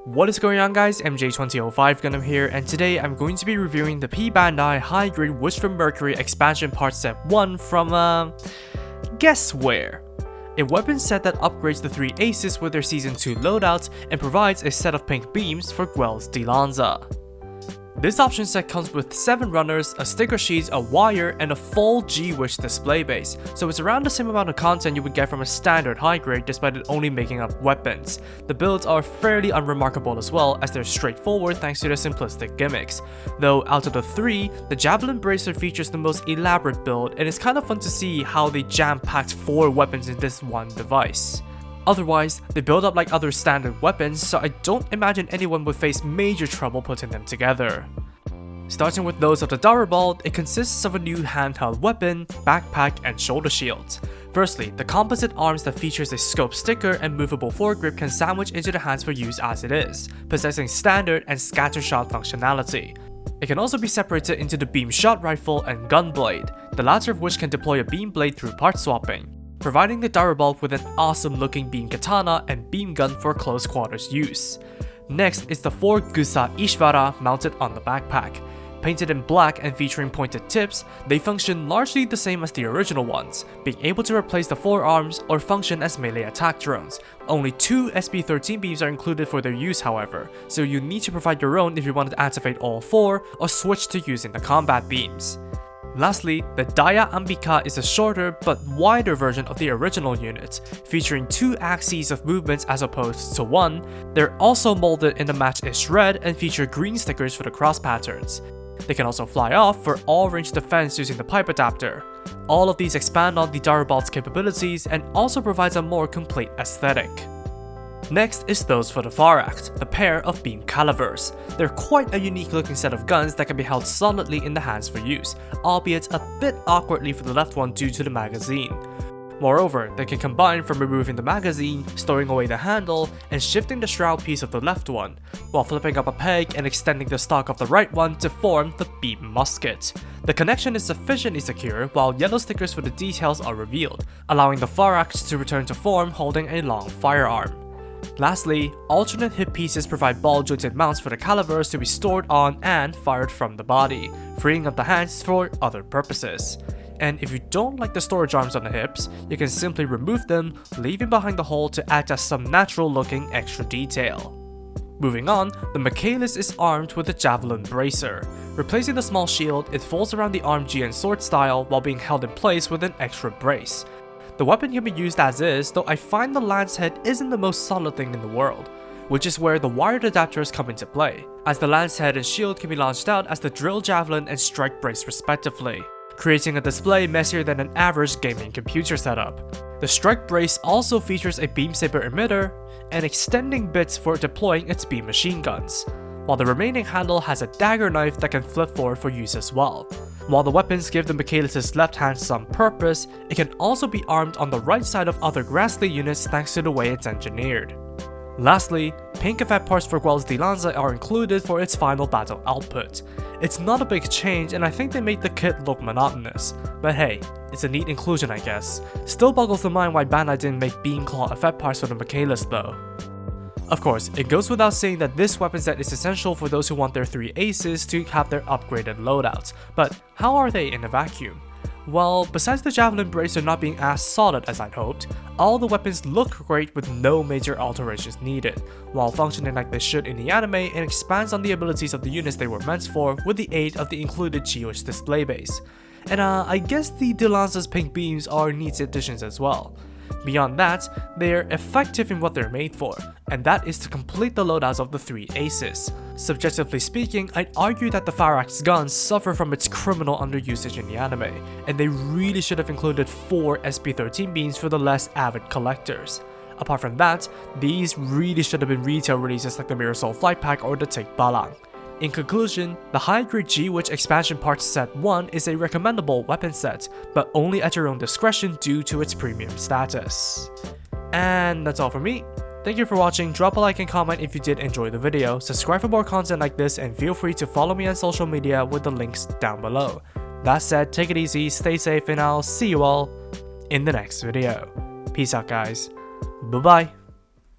What is going on, guys? MJ2005 Gundam here, and today I'm going to be reviewing the P-Bandai High Grade Wish from Mercury Expansion Parts Set 1 from, guess where? A weapon set that upgrades the 3 aces with their Season 2 loadouts and provides a set of pink beams for Guel's Dilanza. This option set comes with 7 runners, a sticker sheet, a wire, and a full G-Wish display base, so it's around the same amount of content you would get from a standard high grade despite it only making up weapons. The builds are fairly unremarkable as well, as they're straightforward thanks to their simplistic gimmicks. Though out of the 3, the Javelin Bracer features the most elaborate build, and it's kind of fun to see how they jam-packed 4 weapons in this one device. Otherwise, they build up like other standard weapons, so I don't imagine anyone would face major trouble putting them together. Starting with those of the Darilbalde, it consists of a new handheld weapon, backpack, and shoulder shields. Firstly, the composite arms that features a scope sticker and movable foregrip can sandwich into the hands for use as it is, possessing standard and scatter shot functionality. It can also be separated into the beam shot rifle and gun blade, the latter of which can deploy a beam blade through part swapping, providing the Darilbalde with an awesome looking beam katana and beam gun for close quarters use. Next is the 4 Gusa Ishvara mounted on the backpack. Painted in black and featuring pointed tips, they function largely the same as the original ones, being able to replace the forearms or function as melee attack drones. Only 2 SB13 beams are included for their use, however, so you need to provide your own if you want to activate all 4 or switch to using the combat beams. Lastly, the Daya Ambika is a shorter but wider version of the original unit, featuring 2 axes of movements as opposed to 1. They're also molded in the match-ish red and feature green stickers for the cross patterns. They can also fly off for all-range defense using the pipe adapter. All of these expand on the Darilbalde's capabilities and also provides a more complete aesthetic. Next is those for the Pharact, a pair of beam calivers. They're quite a unique looking set of guns that can be held solidly in the hands for use, albeit a bit awkwardly for the left one due to the magazine. Moreover, they can combine from removing the magazine, storing away the handle, and shifting the shroud piece of the left one, while flipping up a peg and extending the stock of the right one to form the beam musket. The connection is sufficiently secure, while yellow stickers for the details are revealed, allowing the Pharact to return to form holding a long firearm. Lastly, alternate hip pieces provide ball-jointed mounts for the calivers to be stored on and fired from the body, freeing up the hands for other purposes. And if you don't like the storage arms on the hips, you can simply remove them, leaving behind the hole to act as some natural looking extra detail. Moving on, the Michaelis is armed with a Javelin Bracer. Replacing the small shield, it folds around the arm GN sword style while being held in place with an extra brace. The weapon can be used as is, though I find the lance head isn't the most solid thing in the world, which is where the wired adapters come into play, as the lance head and shield can be launched out as the drill javelin and strike brace respectively, creating a display messier than an average gaming computer setup. The strike brace also features a beam saber emitter and extending bits for deploying its beam machine guns, while the remaining handle has a dagger knife that can flip forward for use as well. While the weapons give the Michaelis' left hand some purpose, it can also be armed on the right side of other Grassley units thanks to the way it's engineered. Lastly, pink effect parts for Guel's Dilanza are included for its final battle output. It's not a big change, and I think they made the kit look monotonous, but hey, it's a neat inclusion I guess. Still boggles the mind why Bandai didn't make beam claw effect parts for the Michaelis though. Of course, it goes without saying that this weapon set is essential for those who want their 3 aces to have their upgraded loadouts, but how are they in a vacuum? Well, besides the Javelin Bracer not being as solid as I'd hoped, all the weapons look great with no major alterations needed, while functioning like they should in the anime and expands on the abilities of the units they were meant for with the aid of the included G-Wish display base. And I guess the Dilanza's pink beams are neat additions as well. Beyond that, they're effective in what they're made for, and that is to complete the loadouts of the 3 aces. Subjectively speaking, I'd argue that the Pharact's guns suffer from its criminal underusage in the anime, and they really should have included 4 SB13 beams for the less avid collectors. Apart from that, these really should have been retail releases like the Mirasol Flight Pack or the Take Balang. In conclusion, the high-grade G-Wish Expansion Parts Set 1 is a recommendable weapon set, but only at your own discretion due to its premium status. And that's all from me. Thank you for watching, drop a like and comment if you did enjoy the video, subscribe for more content like this, and feel free to follow me on social media with the links down below. That said, take it easy, stay safe, and I'll see you all in the next video. Peace out guys, bye bye.